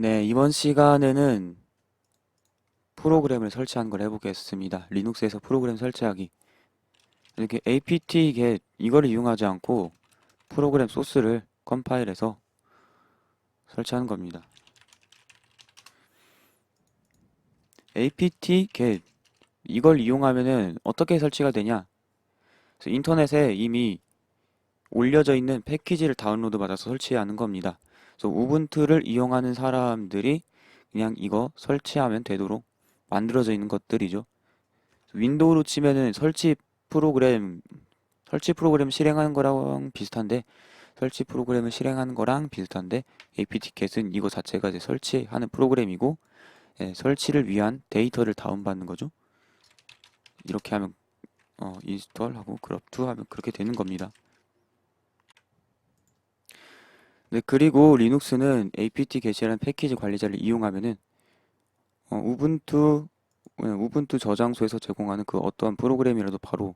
네, 이번 시간에는 프로그램을 설치하는 걸 해보겠습니다. 리눅스에서 프로그램 설치하기. 이렇게 apt-get 이거를 이용하지 않고 프로그램 소스를 컴파일해서 설치하는 겁니다. apt-get 이걸 이용하면은 어떻게 설치가 되냐? 그래서 인터넷에 이미 올려져 있는 패키지를 다운로드 받아서 설치하는 겁니다. 그래서 우분투를 이용하는 사람들이 그냥 이거 설치하면 되도록 만들어져 있는 것들이죠. 윈도우로 치면은 설치 프로그램 실행하는 거랑 비슷한데 설치 프로그램을 실행하는 거랑 비슷한데 apt-get은 이거 자체가 이제 설치하는 프로그램이고 설치를 위한 데이터를 다운받는 거죠. 이렇게 하면 인스톨하고 그룹2 하면 그렇게 되는 겁니다. 네, 그리고 리눅스는 apt-get이라는 패키지 관리자를 이용하면은 우분투 저장소에서 제공하는 그 어떠한 프로그램이라도 바로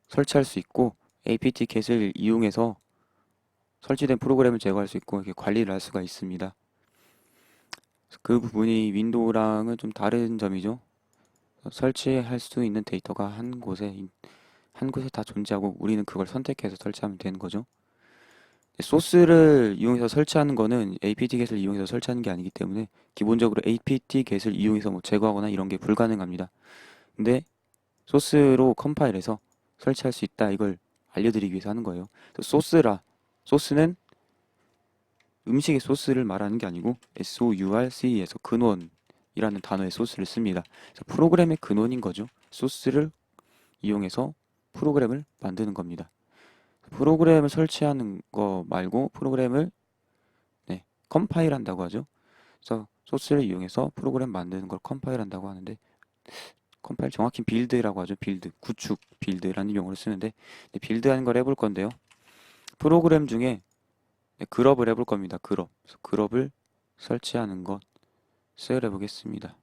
설치할 수 있고 apt-get을 이용해서 설치된 프로그램을 제거할 수 있고 이렇게 관리를 할 수가 있습니다. 그 부분이 윈도우랑은 좀 다른 점이죠. 설치할 수 있는 데이터가 한 곳에 다 존재하고 우리는 그걸 선택해서 설치하면 되는 거죠. 소스를 이용해서 설치하는 거는 apt-get을 이용해서 설치하는 게 아니기 때문에 기본적으로 apt-get을 이용해서 뭐 제거하거나 이런 게 불가능합니다. 근데 소스로 컴파일해서 설치할 수 있다 이걸 알려드리기 위해서 하는 거예요. 소스는 음식의 소스를 말하는 게 아니고 source에서 근원이라는 단어의 소스를 씁니다. 그래서 프로그램의 근원인 거죠. 소스를 이용해서 프로그램을 만드는 겁니다. 프로그램을 설치하는 거 말고 프로그램을 컴파일한다고 하죠. 그래서 소스를 이용해서 프로그램 만드는 걸 컴파일한다고 하는데 컴파일 정확히 빌드라고 하죠. 구축 빌드라는 용어를 쓰는데 빌드하는 걸 해볼 건데요. 프로그램 중에 그룹을 해볼 겁니다. 그래서 그룹을 설치하는 것을 해보겠습니다.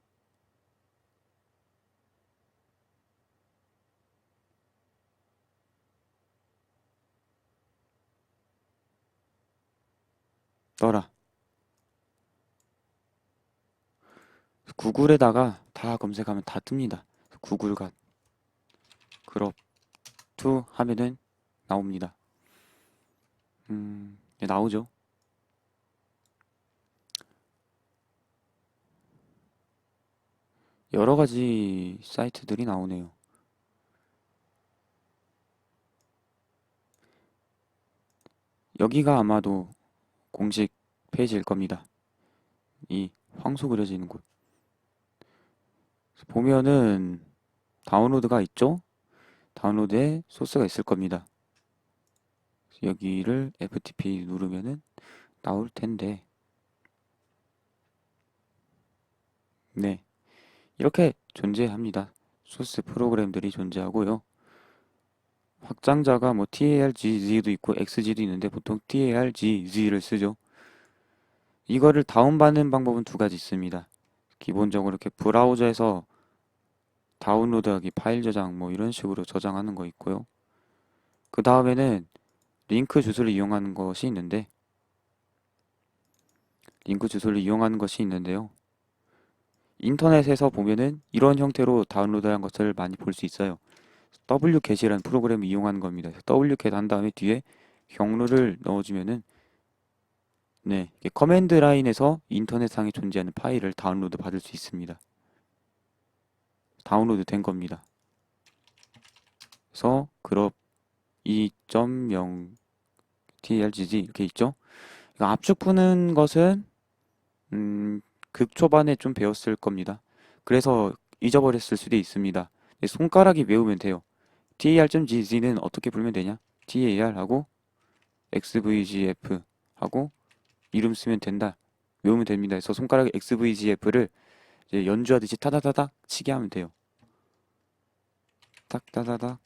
떠라. 구글에다가 다 검색하면 다 뜹니다. 구글과 그룹 2 하면은 나옵니다. 나오죠. 여러 가지 사이트들이 나오네요. 여기가 아마도 공식 페이지일 겁니다. 이 황소 그려지는 곳. 보면은 다운로드가 있죠? 다운로드에 소스가 있을 겁니다. 여기를 FTP 누르면은 나올 텐데, 네. 이렇게 존재합니다. 소스 프로그램들이 존재하고요. 확장자가 뭐 TARGZ도 있고 XG도 있는데 보통 TARGZ를 쓰죠. 이거를 다운받는 방법은 두 가지 있습니다. 기본적으로 이렇게 브라우저에서 다운로드하기, 파일 저장 뭐 이런 식으로 저장하는 거 있고요. 그 다음에는 링크 주소를 이용하는 것이 있는데 링크 주소를 이용하는 것이 있는데요. 인터넷에서 보면은 이런 형태로 다운로드한 것을 많이 볼 수 있어요. wget이라는 프로그램을 이용하는 겁니다. wget 한 다음에 뒤에 경로를 넣어주면은 커맨드 라인에서 인터넷상에 존재하는 파일을 다운로드 받을 수 있습니다. 다운로드 된 겁니다. 그래서 그룹 2.0 TLGG 이렇게 있죠. 압축 푸는 것은 극초반에 좀 배웠을 겁니다. 그래서 잊어버렸을 수도 있습니다. 손가락이 외우면 돼요. TAR.gz는 어떻게 불면 되냐? TAR 하고 XVGF 하고 이름 쓰면 된다. 외우면 됩니다. 그래서 손가락에 XVGF를 이제 연주하듯이 타다다닥 치게 하면 돼요. 딱따다닥.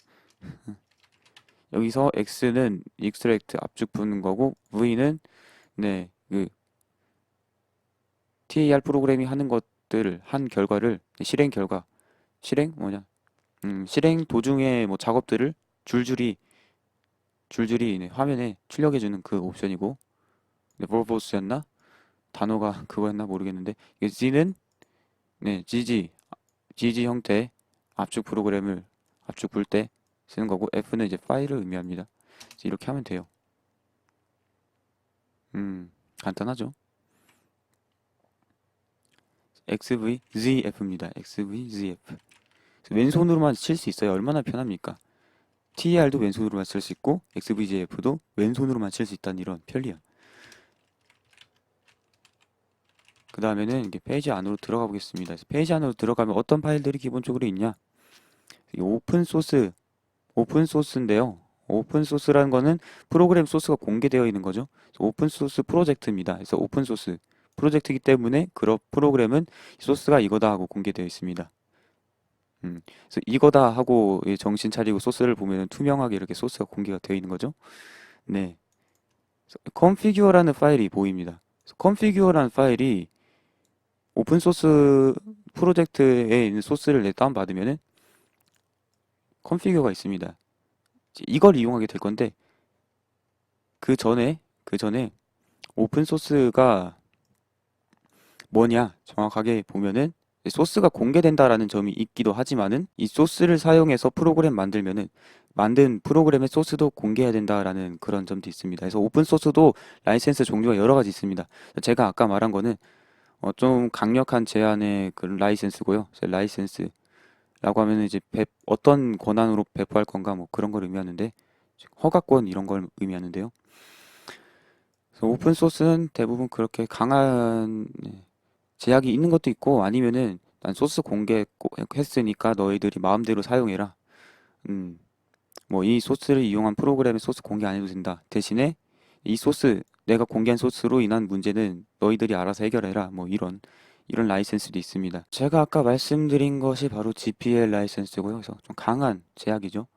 여기서 X는 extract 압축 푸는 거고 V는 그 TAR 프로그램이 하는 것들을 한 결과를 실행 뭐냐? 실행 도중에 뭐 작업들을 줄줄이 화면에 출력해주는 그 옵션이고 verbos였나? 단어가 그거였나 모르겠는데 이게 G는 네, GG 형태의 압축 프로그램을 압축 불 때 쓰는 거고 F는 이제 파일을 의미합니다. 이렇게 하면 돼요. 간단하죠? XVZF입니다. XVZF. 왼손으로만 칠 수 있어요. 얼마나 편합니까? TER도 왼손으로만 쓸 수 있고 XVZF도 왼손으로만 칠 수 있다는 이런 편리함. 그 다음에는 이게 페이지 안으로 들어가 보겠습니다. 그래서 페이지 안으로 들어가면 어떤 파일들이 기본적으로 있냐? 오픈소스인데요. 오픈소스라는 거는 프로그램 소스가 공개되어 있는 거죠. 오픈소스 프로젝트입니다. 그래서 오픈소스 프로젝트이기 때문에 그런 프로그램은 소스가 이거다 하고 공개되어 있습니다. 그래서 이거다 하고 정신 차리고 소스를 보면 투명하게 이렇게 소스가 공개가 되어 있는 거죠. 네. configure라는 파일이 보입니다. configure라는 파일이 오픈소스 프로젝트에 있는 소스를 다운받으면은 configure가 있습니다. 이걸 이용하게 될 건데 그 전에 오픈소스가 뭐냐 정확하게 보면은 소스가 공개된다라는 점이 있기도 하지만은 이 소스를 사용해서 프로그램 만들면은 만든 프로그램의 소스도 공개해야 된다라는 그런 점도 있습니다. 그래서 오픈소스도 라이센스 종류가 여러 가지 있습니다. 제가 아까 말한 거는 좀 강력한 제한의 그 라이센스고요. 라이센스라고 하면은 이제 어떤 권한으로 배포할 건가 뭐 그런 걸 의미하는데 허가권 이런 걸 의미하는데요. 그래서 오픈소스는 대부분 그렇게 강한 제약이 있는 것도 있고 아니면은 난 소스 공개했으니까 너희들이 마음대로 사용해라. 뭐 이 소스를 이용한 프로그램의 소스 공개 안 해도 된다. 대신에 이 소스 내가 공개한 소스로 인한 문제는 너희들이 알아서 해결해라. 뭐 이런 라이센스도 있습니다. 제가 아까 말씀드린 것이 바로 GPL 라이센스고요. 그래서 좀 강한 제약이죠.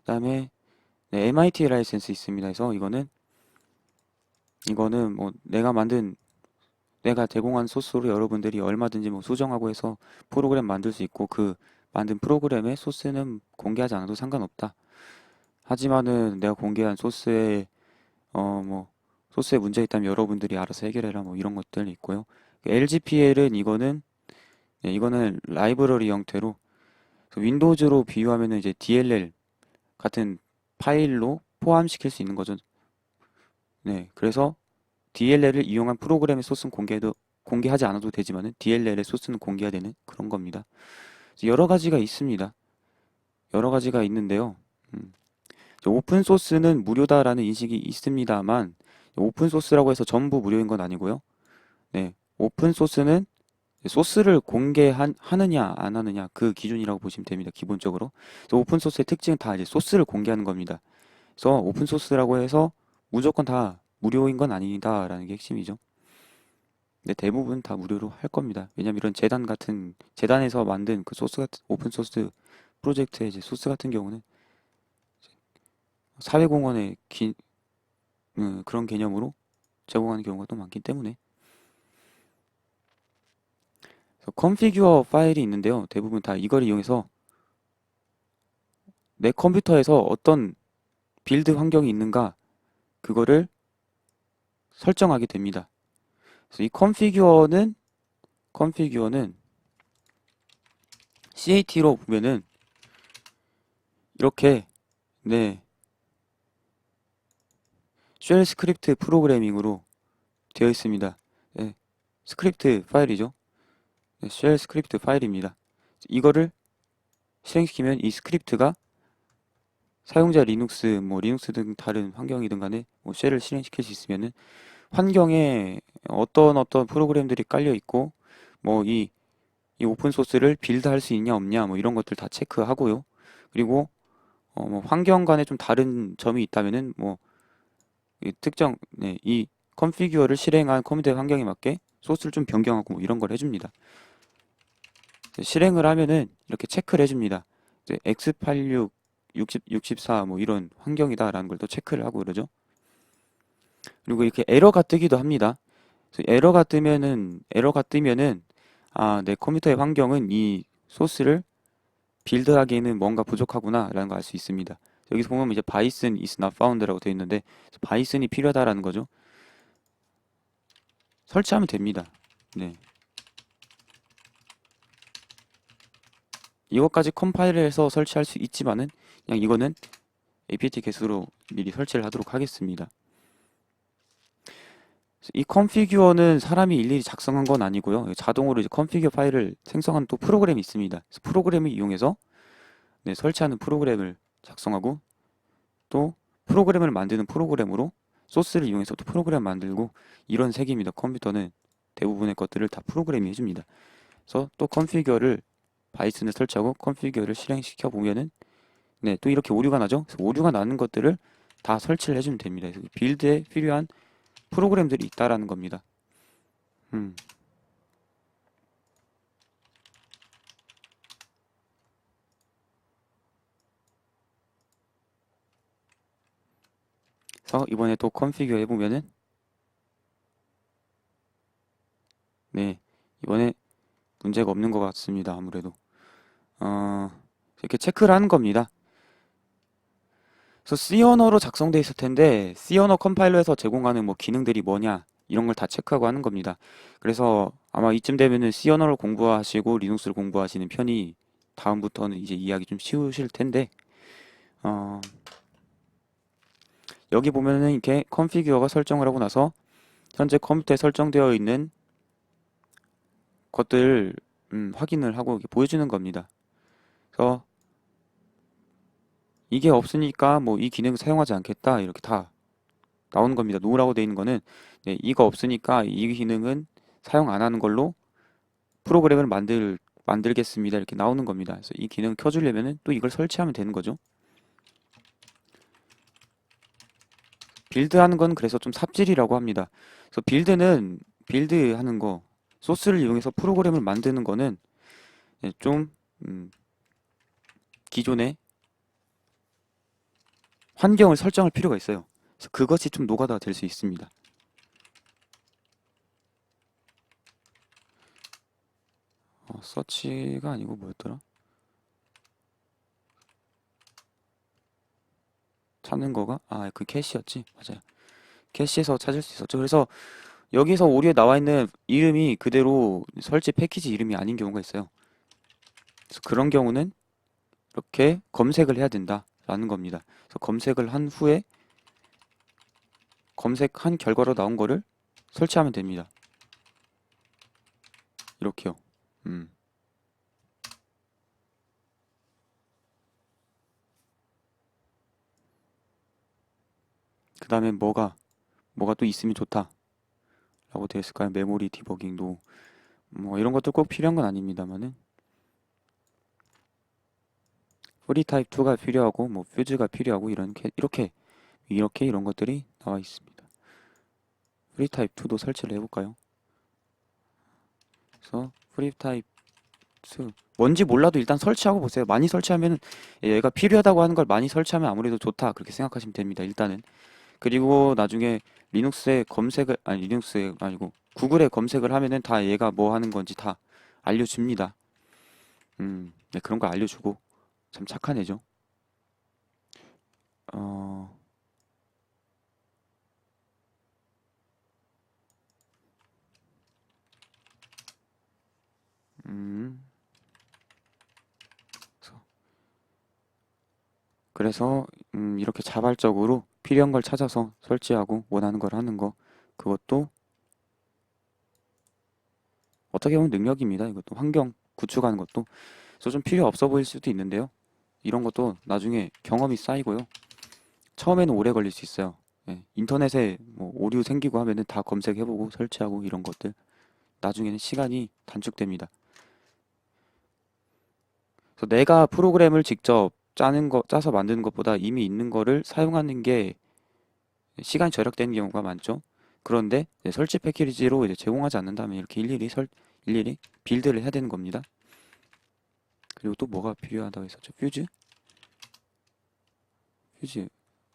그다음에 네, MIT 라이센스 있습니다. 그래서 이거는 뭐 내가 제공한 소스로 여러분들이 얼마든지 뭐 수정하고 해서 프로그램 만들 수 있고 그 만든 프로그램의 소스는 공개하지 않아도 상관없다. 하지만은 내가 공개한 뭐 소스에 문제 있다면 여러분들이 알아서 해결해라 뭐 이런 것들이 있고요. LGPL은 이거는 라이브러리 형태로 윈도우즈로 비유하면은 이제 DLL 같은 파일로 포함시킬 수 있는 거죠. 네, 그래서 DLL을 이용한 프로그램의 소스는 공개하지 않아도 되지만은 DLL의 소스는 공개해야 되는 그런 겁니다. 여러 가지가 있습니다. 여러 가지가 있는데요. 오픈 소스는 무료다라는 인식이 있습니다만 오픈 소스라고 해서 전부 무료인 건 아니고요. 네, 오픈 소스는 소스를 공개하느냐 안 하느냐 그 기준이라고 보시면 됩니다. 기본적으로. 그래서 오픈 소스의 특징은 다 이제 소스를 공개하는 겁니다. 그래서 오픈 소스라고 해서 무조건 다 무료인 건 아니다라는 게 핵심이죠. 근데 대부분 다 무료로 할 겁니다. 왜냐면 이런 재단에서 만든 그 소스 같은 오픈 소스 프로젝트의 이제 소스 같은 경우는 사회공헌의 그런 개념으로 제공하는 경우가 또 많기 때문에 그래서 configure 파일이 있는데요. 대부분 다 이걸 이용해서 내 컴퓨터에서 어떤 빌드 환경이 있는가 그거를 설정하게 됩니다. 그래서 이 configure는 CAT로 보면은 이렇게 네 쉘 스크립트 프로그래밍으로 되어 있습니다. 네, 스크립트 파일이죠. 네, 쉘 스크립트 파일입니다. 이거를 실행시키면 이 스크립트가 사용자 리눅스 등 다른 환경이든 간에 뭐 쉘을 실행시킬 수 있으면은 환경에 어떤 프로그램들이 깔려 있고 뭐 이 오픈 소스를 빌드할 수 있냐 없냐 뭐 이런 것들 다 체크하고요. 그리고 뭐 환경 간에 좀 다른 점이 있다면은 뭐 이 특정 이 컨피규어를 실행한 컴퓨터 환경에 맞게 소스를 좀 변경하고 뭐 이런 걸 해줍니다. 실행을 하면은 이렇게 체크를 해줍니다. x86, 64 뭐 이런 환경이다라는 걸 또 체크를 하고 그러죠. 그리고 이렇게 에러가 뜨기도 합니다. 에러가 뜨면은 내 컴퓨터의 환경은 이 소스를 빌드하기에는 뭔가 부족하구나 라는 걸 알 수 있습니다. 여기서 보면 이제 bison is not found라고 되어 있는데 바이슨이 필요하다라는 거죠. 설치하면 됩니다. 네. 이것까지 컴파일해서 설치할 수 있지만은 그냥 이거는 apt get으로 미리 설치를 하도록 하겠습니다. 이 컨피규어는 사람이 일일이 작성한 건 아니고요. 자동으로 이제 컨피규어 파일을 생성하는 또 프로그램이 있습니다. 그래서 프로그램을 이용해서 네, 설치하는 프로그램을 작성하고 또 프로그램을 만드는 프로그램으로 소스를 이용해서 또 프로그램 만들고 이런 색입니다. 컴퓨터는 대부분의 것들을 다 프로그램이 해줍니다. 그래서 또 컨피규어를 바이슨을 설치하고 컨피규어를 실행시켜 보면은 네, 또 이렇게 오류가 나죠. 그래서 오류가 나는 것들을 다 설치를 해주면 됩니다. 그래서 빌드에 필요한 프로그램들이 있다라는 겁니다. 음. 그래서 이번에 또 컨피규어 해보면은 네, 이번에 문제가 없는 것 같습니다. 아무래도 이렇게 체크를 하는 겁니다. 그래서 C 언어로 작성돼 있을 텐데 C 언어 컴파일러에서 제공하는 뭐 기능들이 뭐냐 이런 걸 다 체크하고 하는 겁니다. 그래서 아마 이쯤 되면은 C 언어를 공부하시고 리눅스를 공부하시는 편이 다음부터는 이제 이해하기 좀 쉬우실 텐데 어, 여기 보면은 이렇게 컨피규어가 설정을 하고 나서 현재 컴퓨터에 설정되어 있는 것들 확인을 하고 이렇게 보여주는 겁니다. 그래서 이게 없으니까 뭐 이 기능 사용하지 않겠다 이렇게 다 나오는 겁니다. 노라고 되어 있는 거는 네, 이거 없으니까 이 기능은 사용 안 하는 걸로 프로그램을 만들겠습니다. 이렇게 나오는 겁니다. 그래서 이 기능 켜주려면은 또 이걸 설치하면 되는 거죠. 빌드하는 건 그래서 좀 삽질이라고 합니다. 그래서 빌드하는 거 소스를 이용해서 프로그램을 만드는 거는 좀 기존의 환경을 설정할 필요가 있어요. 그래서 그것이 좀 노가다가 될 수 있습니다. 서치가 아니고 뭐였더라? 찾는 거가 그 캐시였지. 맞아요. 캐시에서 찾을 수 있었죠. 그래서 여기서 오류에 나와 있는 이름이 그대로 설치 패키지 이름이 아닌 경우가 있어요. 그래서 그런 경우는 이렇게 검색을 해야 된다라는 겁니다. 그래서 검색을 한 후에 검색한 결과로 나온 거를 설치하면 됩니다. 이렇게요. 음. 그 다음에 뭐가 또 있으면 좋다라고 되어 있을까요? 메모리 디버깅도 뭐 이런 것도 꼭 필요한 건 아닙니다만은 프리 타입 2가 필요하고 뭐 퓨즈가 필요하고 이렇게 이런 것들이 나와 있습니다. 프리 타입 2도 설치를 해볼까요? 그래서 프리 타입 2 뭔지 몰라도 일단 설치하고 보세요. 많이 설치하면 얘가 필요하다고 하는 걸 많이 설치하면 아무래도 좋다 그렇게 생각하시면 됩니다. 일단은 그리고 나중에 리눅스에 검색을 아니 리눅스에 아니고 구글에 검색을 하면은 다 얘가 뭐 하는 건지 다 알려줍니다. 네, 그런 거 알려주고 참 착한 애죠. 어, 음, 그래서 이렇게 자발적으로 필요한 걸 찾아서 설치하고 원하는 걸 하는 거 그것도 어떻게 보면 능력입니다. 이것도 환경 구축하는 것도 그래서 좀 필요 없어 보일 수도 있는데요. 이런 것도 나중에 경험이 쌓이고요. 처음에는 오래 걸릴 수 있어요. 예, 인터넷에 뭐 오류 생기고 하면은 다 검색해보고 설치하고 이런 것들 나중에는 시간이 단축됩니다. 그래서 내가 프로그램을 직접 짜서 만드는 것보다 이미 있는 거를 사용하는 게 시간이 절약되는 경우가 많죠. 그런데 이제 설치 패키지로 이제 제공하지 않는다면 이렇게 일일이 빌드를 해야 되는 겁니다. 그리고 또 뭐가 필요하다고 했었죠? 퓨즈.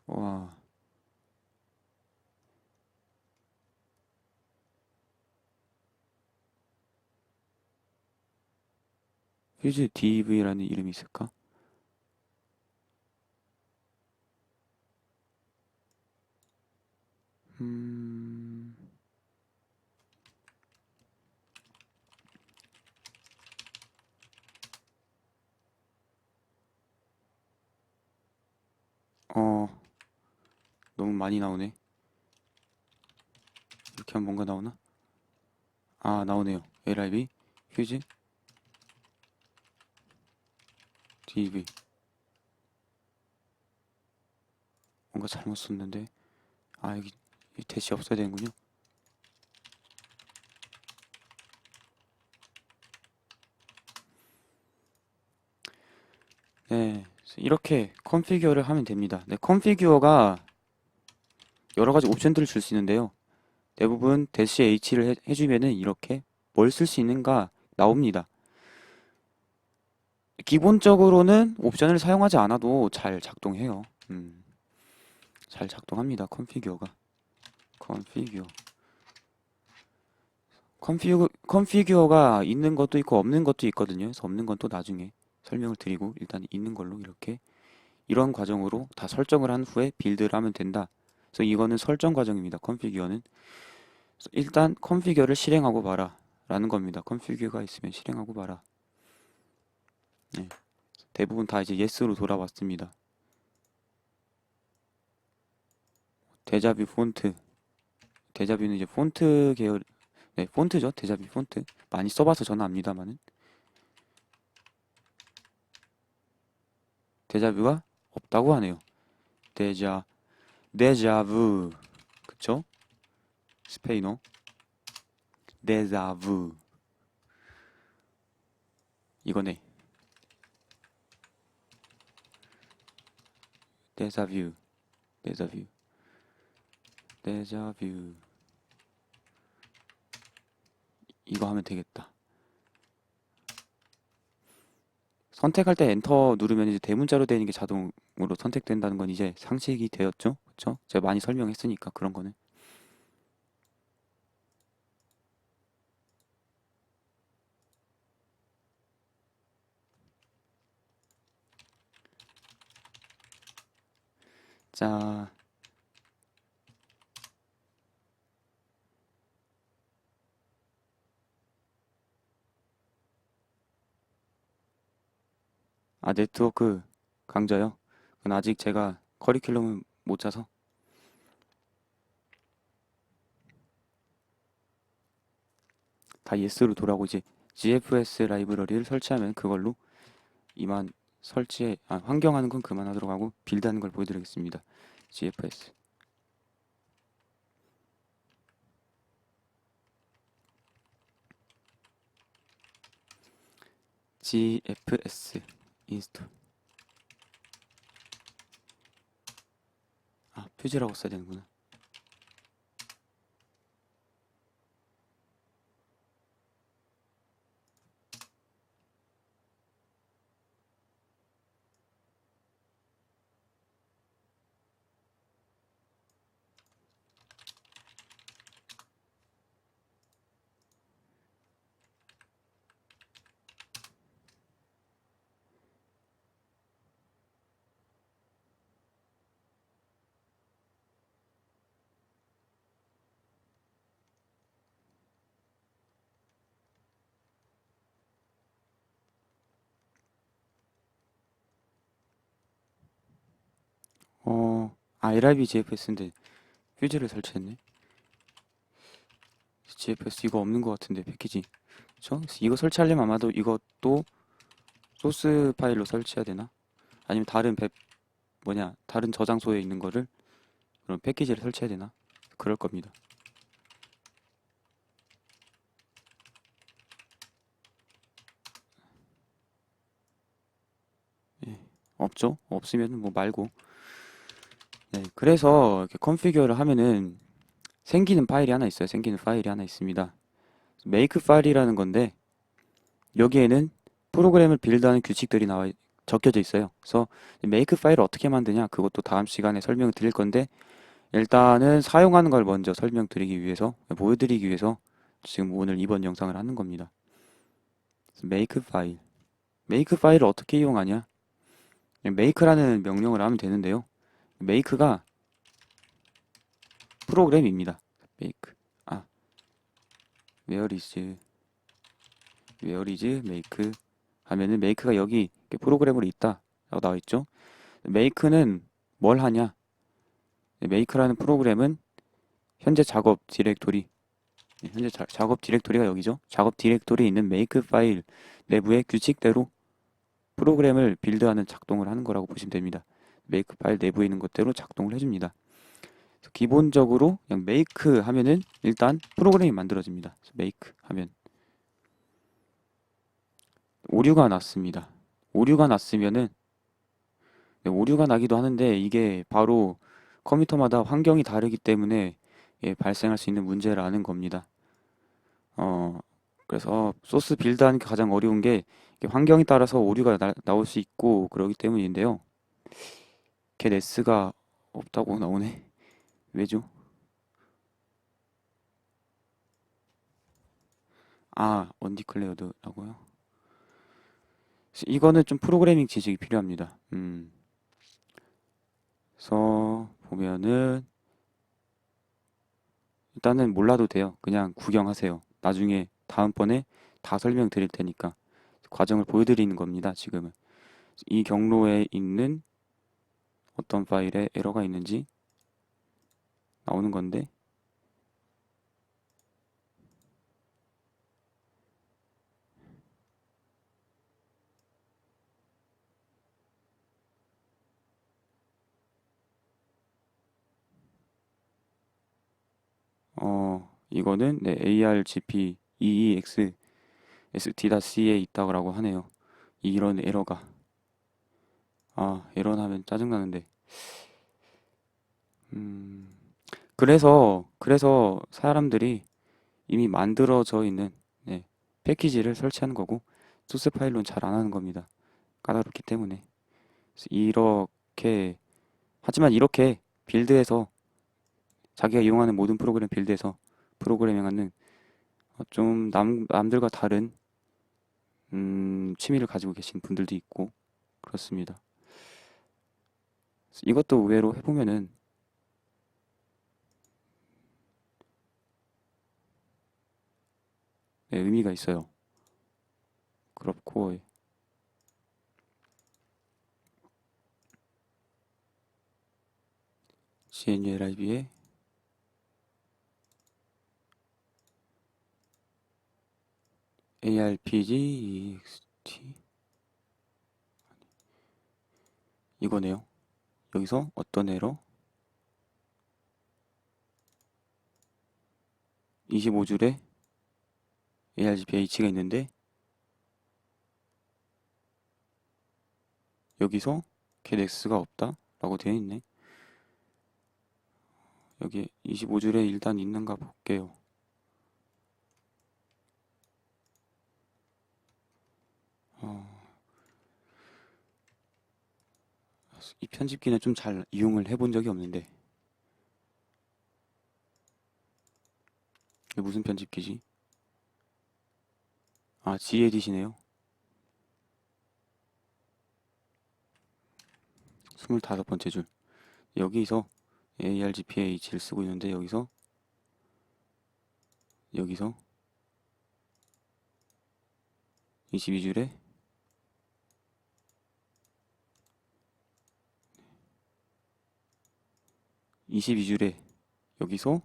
와, 퓨즈 DV라는 이름이 있을까? 음, 어, 너무 많이 나오네. 이렇게 하면 뭔가 나오나? 아, 나오네요. LIB, 휴지, DV. 뭔가 잘못 썼는데. 아, 여기 이 대시 없어야 되는군요. 네, 이렇게 컨피규어를 하면 됩니다. 네, 컨피규어가 여러 가지 옵션들을 줄 수 있는데요. 대부분 대시 H를 해주면은 이렇게 뭘 쓸 수 있는가 나옵니다. 기본적으로는 옵션을 사용하지 않아도 잘 작동해요. 잘 작동합니다. 컨피규어가. 컨피규어. 컨피규어가 있는 것도 있고 없는 것도 있거든요. 그래서 없는 건 또 나중에 설명을 드리고 일단 있는 걸로 이렇게 이런 과정으로 다 설정을 한 후에 빌드를 하면 된다. 그래서 이거는 설정 과정입니다. 컨피규어는. 그래서 일단 컨피규어를 실행하고 봐라 라는 겁니다. 컨피규어가 있으면 실행하고 봐라. 네. 대부분 다 이제 yes로 돌아왔습니다. 데자뷰 폰트. 데자뷰는 이제 폰트 계열, 네, 폰트죠. 데자뷰 폰트. 많이 써봐서 저는 압니다만은. 데자뷰가 없다고 하네요. 데자, 데자부. 그쵸? 스페인어. 데자부. 이거네. 데자뷰. 데자뷰. 데자뷰. 이거 하면 되겠다. 선택할 때 엔터 누르면 이제 대문자로 되는 게 자동으로 선택된다는 건 이제 상식이 되었죠? 그쵸? 제가 많이 설명했으니까 그런 거는. 자, 아, 네트워크 강좌요? 그건 아직 제가 커리큘럼을 못 짜서 다 예스로 돌아오고 이제 GFS 라이브러리를 설치하면 그걸로 이만 환경하는 건 그만하도록 하고 빌드하는 걸 보여드리겠습니다. GFS. GFS 인스톨. 아, 퓨즈라고 써야 되는구나. LIB GFS인데 퓨즈를 설치했네. GFS 이거 없는 것 같은데 패키지. 그쵸? 이거 설치하려면 아마도 이것도 소스 파일로 설치해야 되나? 아니면 다른 저장소에 있는 거를 그런 패키지를 설치해야 되나? 그럴 겁니다. 예, 없죠? 없으면 뭐 말고. 네, 그래서 이렇게 컨피규어를 하면은 생기는 파일이 하나 있어요. 생기는 파일이 하나 있습니다. 메이크 파일이라는 건데 여기에는 프로그램을 빌드하는 규칙들이 적혀져 있어요. 그래서 메이크 파일을 어떻게 만드냐 그것도 다음 시간에 설명을 드릴 건데 일단은 사용하는 걸 먼저 설명드리기 위해서 보여드리기 위해서 지금 오늘 이번 영상을 하는 겁니다. 메이크 파일. 메이크 파일을 어떻게 이용하냐? 메이크라는 명령을 하면 되는데요. 메이크가 프로그램입니다. 메이크. 아, where is make 하면은 메이크가 여기 프로그램으로 있다 라고 나와 있죠. 메이크는 뭘 하냐? 메이크라는 프로그램은 현재 작업 디렉토리, 현재 작업 디렉토리가 여기죠. 작업 디렉토리에 있는 메이크 파일 내부의 규칙대로 프로그램을 빌드하는 작동을 하는 거라고 보시면 됩니다. 메이크 파일 내부에 있는 것대로 작동을 해줍니다. 그래서 기본적으로 그냥 메이크 하면은 일단 프로그램이 만들어집니다. 메이크 하면 오류가 났습니다. 오류가 났으면은 오류가 나기도 하는데 이게 바로 컴퓨터마다 환경이 다르기 때문에 발생할 수 있는 문제라는 겁니다. 어, 그래서 소스 빌드하는 게 가장 어려운 게 이게 환경에 따라서 오류가 나올 수 있고 그러기 때문인데요. get s가 없다고 나오네. 왜죠? 아, undeclared라고요? 이거는 좀 프로그래밍 지식이 필요합니다. 그래서 보면은 일단은 몰라도 돼요. 그냥 구경하세요. 나중에 다음번에 다 설명드릴 테니까 과정을 보여드리는 겁니다. 지금은 이 경로에 있는 어떤 파일에 에러가 있는지 나오는 건데 이거는 네, argp eex st.c에 있다고 하네요. 이런 에러가 에러 나면 짜증나는데 음, 그래서 사람들이 이미 만들어져 있는 네, 패키지를 설치하는 거고 소스 파일로는 잘 안 하는 겁니다. 까다롭기 때문에 그래서 이렇게 하지만 이렇게 빌드해서 자기가 이용하는 모든 프로그램 빌드해서 프로그래밍하는 좀 남들과 다른 취미를 가지고 계신 분들도 있고 그렇습니다. 이것도 의외로 해보면은 네, 의미가 있어요. 그렇고 GNU-LIB에 ARPG EXT 이거네요. 여기서 어떤 에러? 25줄에 ARGBH가 있는데 여기서 get x가 없다 라고 되어 있네. 여기 25줄에 일단 있는가 볼게요. 이 편집기는 좀 잘 이용을 해본 적이 없는데 이게 무슨 편집기지? 아, G에디시네요. 25번째 줄. 여기서 ARGPH를 쓰고 있는데 여기서 22줄에 22줄에 여기서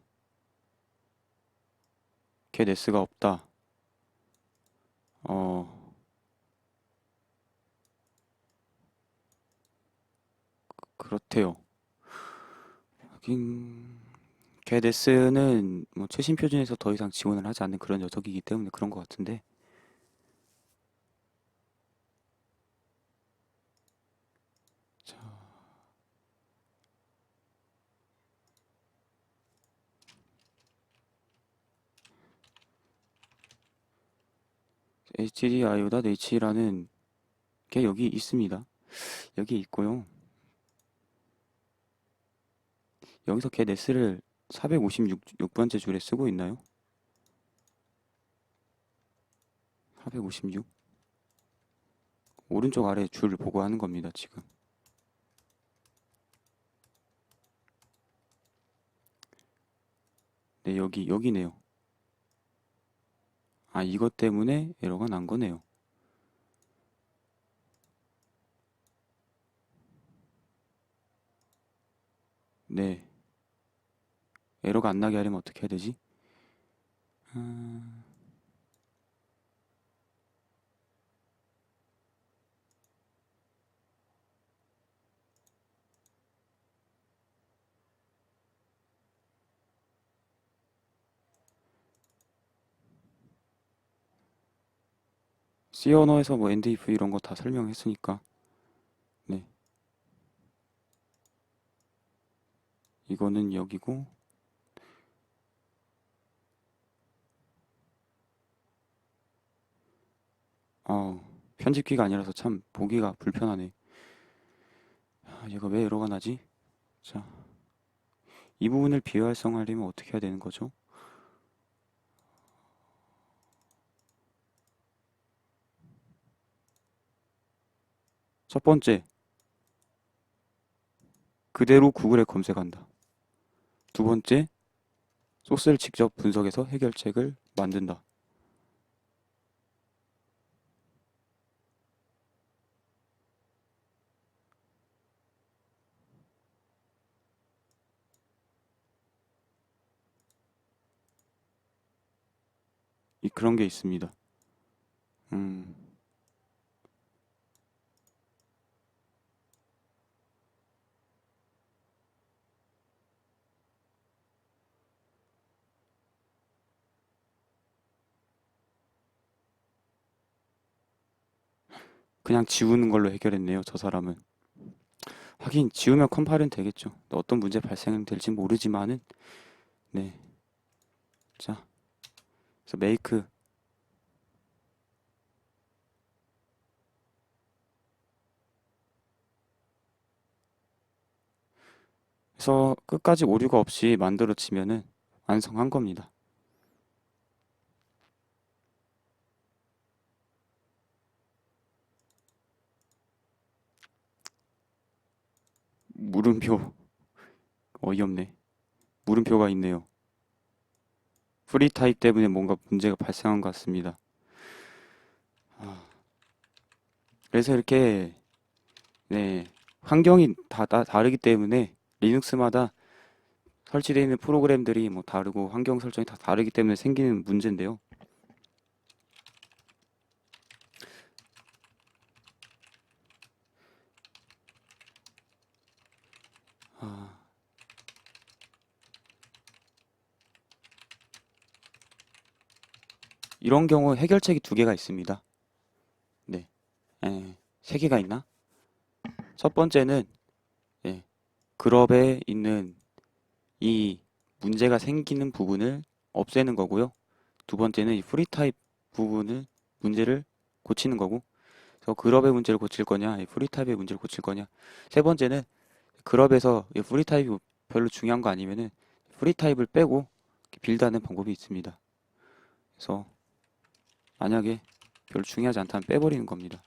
get s가 없다. 어, 그렇대요. 하긴 get s는 뭐 최신 표준에서 더 이상 지원을 하지 않는 그런 녀석이기 때문에 그런 것 같은데 자, htdioht라는 게 여기 있습니다. 여기 있고요. 여기서 get s를 456번째 줄에 쓰고 있나요? 456? 오른쪽 아래 줄을 보고 하는 겁니다, 지금. 네, 여기네요. 아, 이것 때문에 에러가 난 거네요. 네. 에러가 안 나게 하려면 어떻게 해야 되지? 음, C 언어에서 뭐 end if 이런 거 다 설명했으니까. 네. 이거는 여기고. 아, 편집기가 아니라서 참 보기가 불편하네. 아, 얘가 왜 에러가 나지? 자, 이 부분을 비활성화하려면 어떻게 해야 되는 거죠? 첫 번째, 그대로 구글에 검색한다. 두 번째, 소스를 직접 분석해서 해결책을 만든다. 그런 게 있습니다. 음, 그냥 지우는 걸로 해결했네요, 저 사람은. 하긴 지우면 컴파일은 되겠죠. 어떤 문제 발생될지 모르지만은 네. 자, 그래서 메이크 해서 끝까지 오류가 없이 만들어지면은 완성한 겁니다. 물음표 어이없네. 물음표가 있네요. 프리 타입 때문에 뭔가 문제가 발생한 것 같습니다. 그래서 이렇게 네, 환경이 다르기 때문에 리눅스마다 설치되어 있는 프로그램들이 뭐 다르고 환경 설정이 다 다르기 때문에 생기는 문제인데요. 아, 이런 경우 해결책이 두 개가 있습니다. 네, 세 개가 있나? 첫 번째는 예, 그룹에 있는 이 문제가 생기는 부분을 없애는 거고요. 두 번째는 이 프리 타입 부분을 문제를 고치는 거고. 그래서 그룹의 문제를 고칠 거냐, 이 프리 타입의 문제를 고칠 거냐. 세 번째는 그룹에서 이 프리 타입이 별로 중요한 거 아니면은 프리 타입을 빼고 빌드하는 방법이 있습니다. 그래서 만약에 별로 중요하지 않다면 빼버리는 겁니다.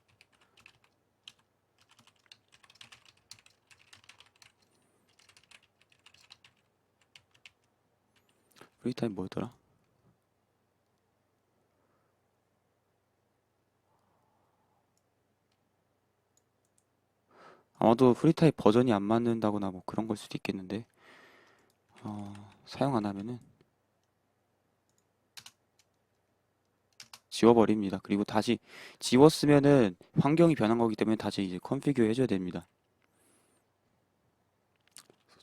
프리 타입 뭐였더라? 아마도 프리 타입 버전이 안 맞는다거나 뭐 그런 걸 수도 있겠는데 사용 안 하면은 지워버립니다. 그리고 다시 지웠으면은 환경이 변한 거기 때문에 다시 이제 컨피규어 해줘야 됩니다.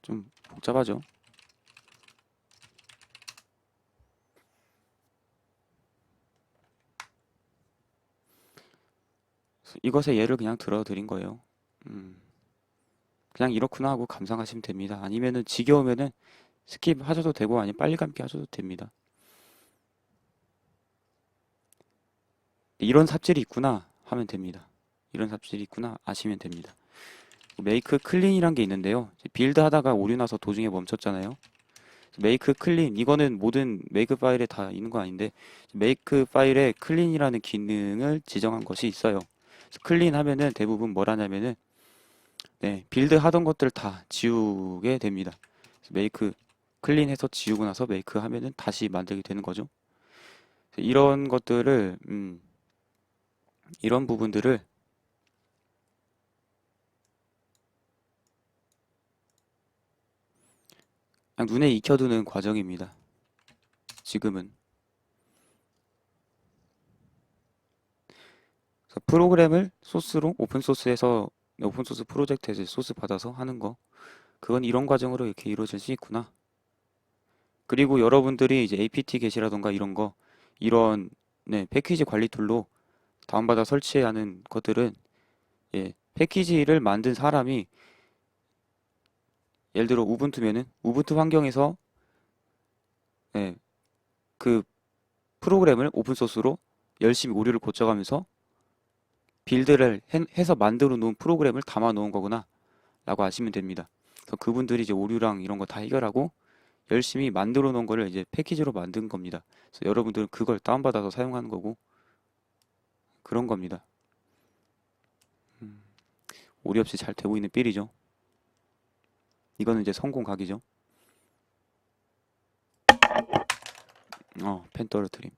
좀 복잡하죠? 이것의 예를 그냥 들어드린 거예요. 음, 그냥 이렇구나 하고 감상하시면 됩니다. 아니면은 지겨우면은 스킵 하셔도 되고 아니면 빨리 감기 하셔도 됩니다. 이런 삽질이 있구나 하면 됩니다. 이런 삽질이 있구나 아시면 됩니다. 메이크 클린이란 게 있는데요. 빌드 하다가 오류 나서 도중에 멈췄잖아요. 메이크 클린 이거는 모든 메이크 파일에 다 있는 거 아닌데 메이크 파일에 클린이라는 기능을 지정한 것이 있어요. 클린 하면은 대부분 뭘 하냐면은 네, 빌드 하던 것들 다 지우게 됩니다. 메이크 클린해서 지우고 나서 메이크 하면은 다시 만들게 되는 거죠. 이런 것들을 이런 부분들을 그냥 눈에 익혀두는 과정입니다. 지금은. 그래서 프로그램을 소스로 오픈소스 프로젝트에서 소스 받아서 하는 거. 그건 이런 과정으로 이렇게 이루어질 수 있구나. 그리고 여러분들이 이제 apt get이라던가 이런 거, 이런 네, 패키지 관리 툴로 다운받아 설치하는 것들은 예, 패키지를 만든 사람이 예를 들어 우분투면은 우분투 환경에서 예, 그 프로그램을 오픈소스로 열심히 오류를 고쳐가면서 빌드를 해서 만들어 놓은 프로그램을 담아 놓은 거구나 라고 아시면 됩니다. 그래서 그분들이 이제 오류랑 이런 거 다 해결하고 열심히 만들어 놓은 거를 이제 패키지로 만든 겁니다. 그래서 여러분들은 그걸 다운받아서 사용하는 거고 그런 겁니다. 오류 없이 잘 되고 있는 빌이죠. 이거는 이제 성공 각이죠. 펜 떨어뜨림.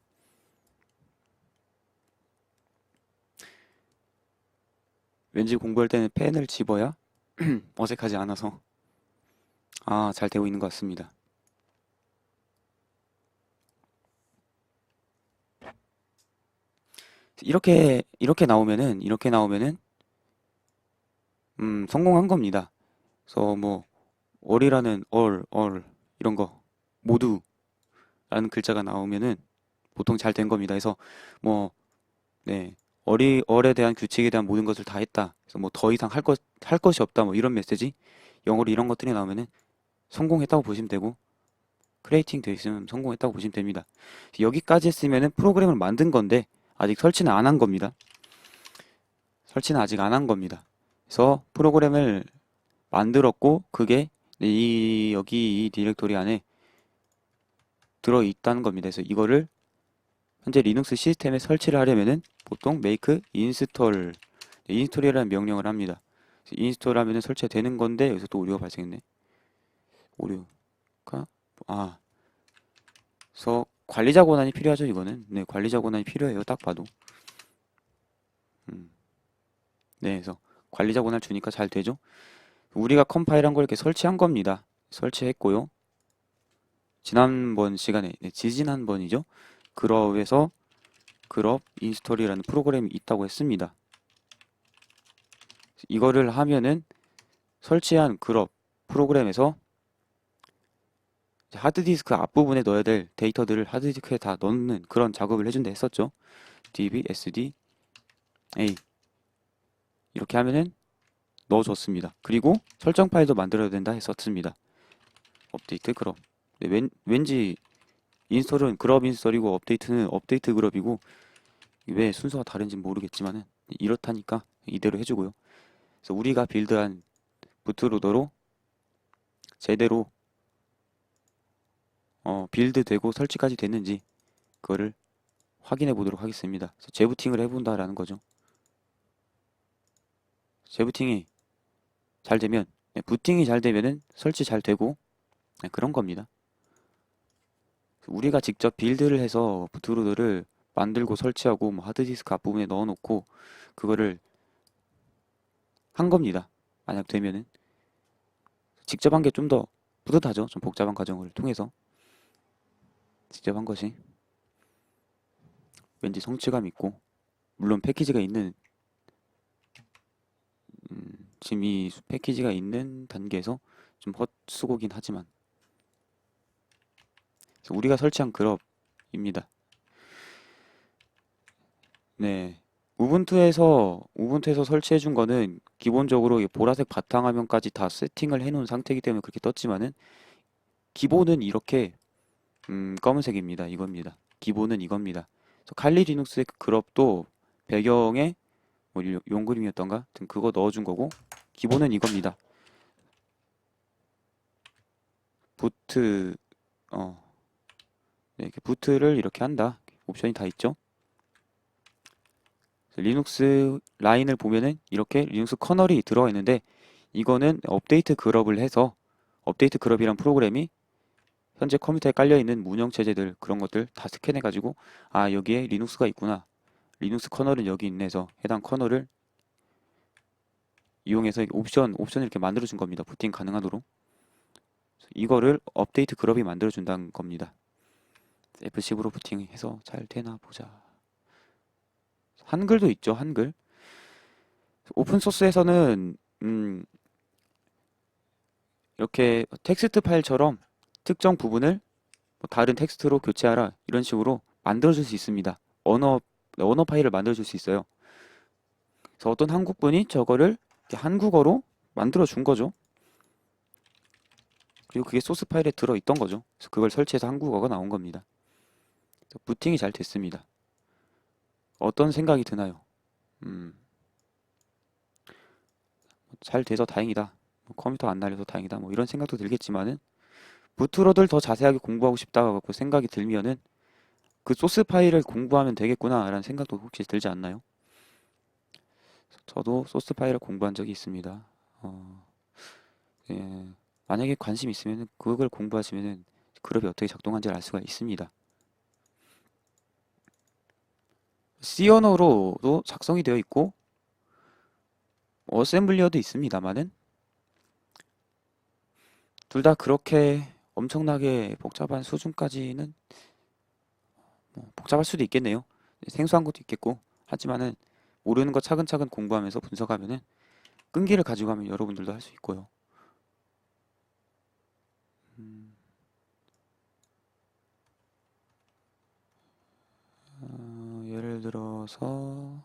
왠지 공부할 때는 펜을 집어야 어색하지 않아서 잘 되고 있는 것 같습니다. 이렇게 나오면은 성공한 겁니다. 그래서 뭐 all이라는 all 이런 거 모두라는 글자가 나오면은 보통 잘 된 겁니다. 그래서 뭐 네, all에 대한 규칙에 대한 모든 것을 다 했다. 그래서 뭐 더 이상 할 것이 없다. 뭐 이런 메시지 영어로 이런 것들이 나오면은 성공했다고 보시면 되고 크레이팅 돼 있으면 성공했다고 보시면 됩니다. 여기까지 했으면은 프로그램을 만든 건데 아직 설치는 안 한 겁니다. 설치는 아직 안 한 겁니다. 그래서 프로그램을 만들었고 그게 여기 이 디렉토리 안에 들어 있다는 겁니다. 그래서 이거를 현재 리눅스 시스템에 설치를 하려면은 보통 make install 인스톨이라는 명령을 합니다. 인스톨 하면은 설치가 되는 건데 여기서 또 오류가 발생했네. 오류가 그래서 관리자 권한이 필요하죠. 이거는 네, 관리자 권한이 필요해요. 딱 봐도 음, 네, 그래서 관리자 권한 주니까 잘 되죠. 우리가 컴파일한 걸 이렇게 설치한 겁니다. 설치했고요. 지난번 시간에 지지난번이죠. 그럽에서 그럽 인스톨이라는 프로그램이 있다고 했습니다. 이거를 하면은 설치한 그럽 프로그램에서 하드디스크 앞부분에 넣어야 될 데이터들을 하드디스크에 다 넣는 그런 작업을 해준다 했었죠. db sd a 이렇게 하면은 넣어줬습니다. 그리고 설정 파일도 만들어야 된다 했었습니다. 업데이트 그럽. 왠지 인스톨은 그럽 인스톨이고 업데이트는 업데이트 그럽이고 왜 순서가 다른지 모르겠지만은 이렇다니까 이대로 해주고요. 그래서 우리가 빌드한 부트로더로 제대로 빌드되고 설치까지 됐는지 그거를 확인해 보도록 하겠습니다. 그래서 재부팅을 해본다라는 거죠. 재부팅이 잘 되면 부팅이 잘 되면은 설치 잘 되고 그런 겁니다. 우리가 직접 빌드를 해서 부트로더를 만들고 설치하고 뭐 하드디스크 앞부분에 넣어놓고 그거를 한 겁니다. 만약 되면은 직접 한 게 좀 더 뿌듯하죠. 좀 복잡한 과정을 통해서 직접 한 것이 왠지 성취감 있고 물론 패키지가 있는 지금 이 패키지가 있는 단계에서 좀 헛수고긴 하지만 그래서 우리가 설치한 그룹입니다. 네. 우분투에서 설치해 준 거는 기본적으로 이 보라색 바탕화면까지 다 세팅을 해 놓은 상태이기 때문에 그렇게 떴지만은 기본은 이렇게 검은색입니다. 이겁니다. 기본은 이겁니다. 그래서 칼리 리눅스의 그룹도 배경에 뭐 용그림이었던가? 하여튼 그거 넣어준 거고 기본은 이겁니다. 부트 어, 네, 이렇게 부트를 이렇게 한다. 옵션이 다 있죠. 리눅스 라인을 보면은 이렇게 리눅스 커널이 들어가 있는데 이거는 업데이트 그룹을 해서 업데이트 그룹이란 프로그램이 현재 컴퓨터에 깔려 있는 문형 체제들 그런 것들 다 스캔해 가지고 여기에 리눅스가 있구나. 리눅스 커널은 여기 있네 해서 해당 커널을 이용해서 옵션을 이렇게 만들어 준 겁니다. 부팅 가능하도록. 이거를 업데이트 그룹이 만들어준다는 겁니다. F10으로 부팅해서 잘 되나 보자. 한글도 있죠, 한글. 오픈소스에서는 이렇게 텍스트 파일처럼 특정 부분을 뭐 다른 텍스트로 교체하라 이런 식으로 만들어줄 수 있습니다. 언어 파일을 만들어줄 수 있어요. 그래서 어떤 한국분이 저거를 한국어로 만들어 준 거죠. 그리고 그게 소스 파일에 들어있던 거죠. 그래서 그걸 설치해서 한국어가 나온 겁니다. 그래서 부팅이 잘 됐습니다. 어떤 생각이 드나요? 잘 돼서 다행이다. 뭐 컴퓨터 안 날려서 다행이다. 뭐 이런 생각도 들겠지만은 부트로드를 더 자세하게 공부하고 싶다고 생각이 들면은 그 소스 파일을 공부하면 되겠구나라는 생각도 혹시 들지 않나요? 저도 소스 파일을 공부한 적이 있습니다. 예, 만약에 관심 있으면 그걸 공부하시면 그룹이 어떻게 작동하는지 알 수가 있습니다. C 언어로도 작성이 되어 있고 어셈블리어도 있습니다만은 둘 다 그렇게 엄청나게 복잡한 수준까지는 뭐 복잡할 수도 있겠네요. 생소한 것도 있겠고 하지만은 모르는 거 차근차근 공부하면서 분석하면은 끈기를 가지고 하면 여러분들도 할 수 있고요. 예를 들어서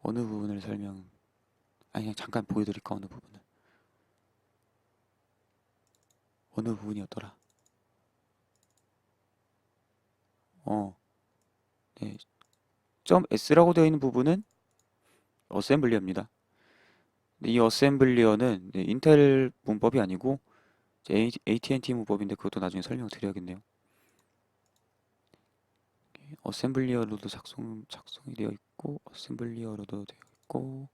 어느 부분을 아니 그냥 잠깐 보여드릴까 어느 부분을 어느 부분이었더라. 네. .s라고 되어 있는 부분은 어셈블리어입니다. 이 어셈블리어는 인텔 문법이 아니고 AT&T 문법인데 그것도 나중에 설명을 드려야겠네요. 어셈블리어로도 작성이 되어 있고 어셈블리어로도 되어 있고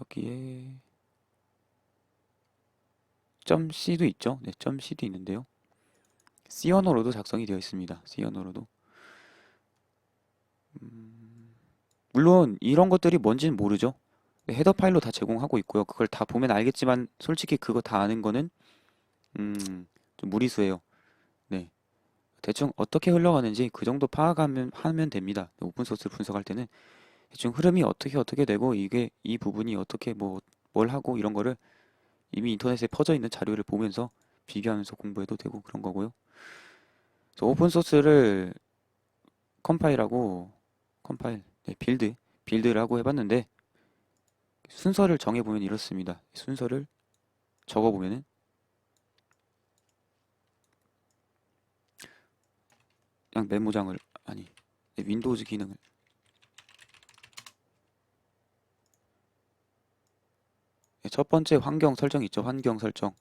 여기에 .c도 있죠. 네, .c도 있는데요. C 언어로도 작성이 되어 있습니다. C 언어로도. 물론 이런 것들이 뭔지는 모르죠. 헤더 파일로 다 제공하고 있고요. 그걸 다 보면 알겠지만 솔직히 그거 다 아는 거는 좀 무리수예요. 네. 대충 어떻게 흘러가는지 그 정도 하면 됩니다. 오픈소스 분석할 때는 대충 흐름이 어떻게 되고 이게 이 부분이 어떻게 뭘 하고 이런 거를 이미 인터넷에 퍼져 있는 자료를 보면서 비교하면서 공부해도 되고 그런 거고요. 그래서 오픈소스를 컴파일하고 네, 빌드라고 해봤는데 순서를 정해보면 이렇습니다. 순서를 적어보면은 그냥 메모장을 아니 윈도우즈 기능을 첫 번째 환경 설정 있죠. 환경 설정.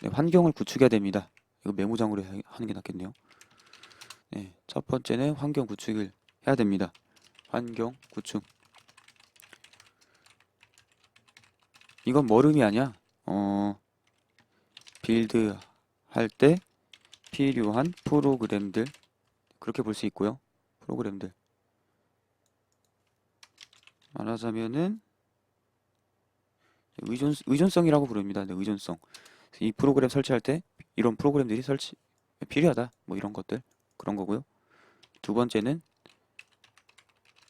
네, 환경을 구축해야 됩니다. 이거 메모장으로 하는 게 낫겠네요. 네, 첫 번째는 환경 구축을 해야 됩니다. 환경 구축. 이건 뭐 의미 아니야? 빌드 할 때 필요한 프로그램들 그렇게 볼 수 있고요. 프로그램들 말하자면은 의존성이라고 부릅니다. 네, 의존성. 이 프로그램 설치할 때 이런 프로그램들이 필요하다. 뭐 이런 것들 그런 거고요. 두 번째는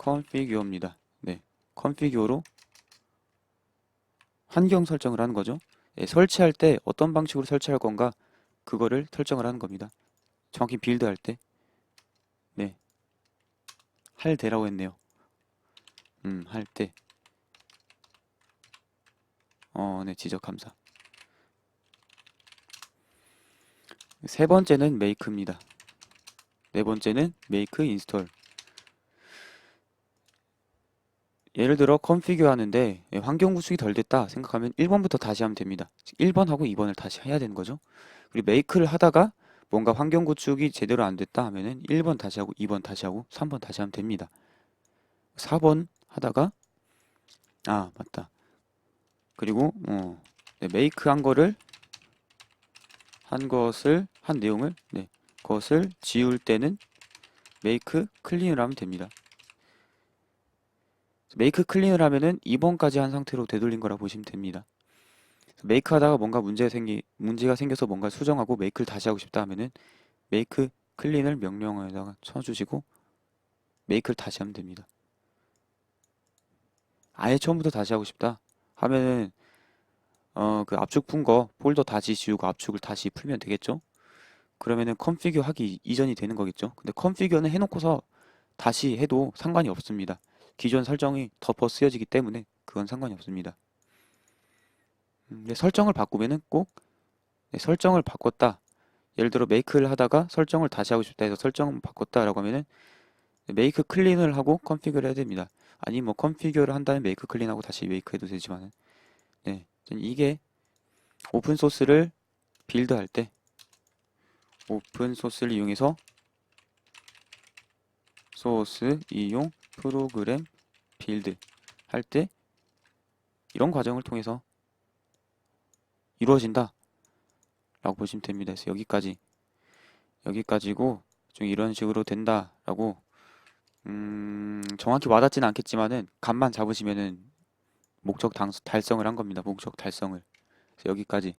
configure입니다. 네, configure로 환경 설정을 하는 거죠. 네, 설치할 때 어떤 방식으로 설치할 건가 그거를 설정을 하는 겁니다. 정확히 빌드할 때. 네, 할 때라고 했네요. 할 때. 네, 지적 감사. 세 번째는 make입니다. 네 번째는 make install. 예를 들어 configure 하는데 환경 구축이 덜 됐다 생각하면 1번부터 다시 하면 됩니다. 1번하고 2번을 다시 해야 되는 거죠. 그리고 make를 하다가 뭔가 환경 구축이 제대로 안 됐다 하면은 1번 다시 하고 2번 다시 하고 3번 다시 하면 됩니다. 4번 하다가 맞다. 그리고 네, make 한 내용을 그것을 지울 때는 make clean을 하면 됩니다. make clean을 하면은 2번까지 한 상태로 되돌린 거라 보시면 됩니다. 메이크 하다가 뭔가 문제가 생겨서 뭔가 수정하고 메이크를 다시 하고 싶다 하면은 메이크 클린을 명령어에다가 쳐주시고 메이크를 다시 하면 됩니다. 아예 처음부터 다시 하고 싶다 하면은 그 압축 푼 거 폴더 다시 지우고 압축을 다시 풀면 되겠죠? 그러면은 컨피규어 하기 이전이 되는 거겠죠? 근데 컨피규어는 해놓고서 다시 해도 상관이 없습니다. 기존 설정이 덮어 쓰여지기 때문에 그건 상관이 없습니다. 근데 설정을 바꾸면은 꼭 설정을 바꿨다. 예를 들어 메이크를 하다가 설정을 다시 하고 싶다 해서 설정 바꿨다라고 하면은 메이크 클린을 하고 컨피규어를 해야 됩니다. 아니 뭐 컨피규어를 한 다음에 메이크 클린하고 다시 메이크 해도 되지만은 네, 이게 오픈 소스를 빌드할 때 오픈 소스를 이용해서 소스 이용 프로그램 빌드 할 때 이런 과정을 통해서 이루어진다 라고 보시면 됩니다. 그래서 여기까지고 좀 이런 식으로 된다라고 정확히 와닿지는 않겠지만은 감만 잡으시면은 목적 달성을 한 겁니다. 목적 달성을. 그래서 여기까지.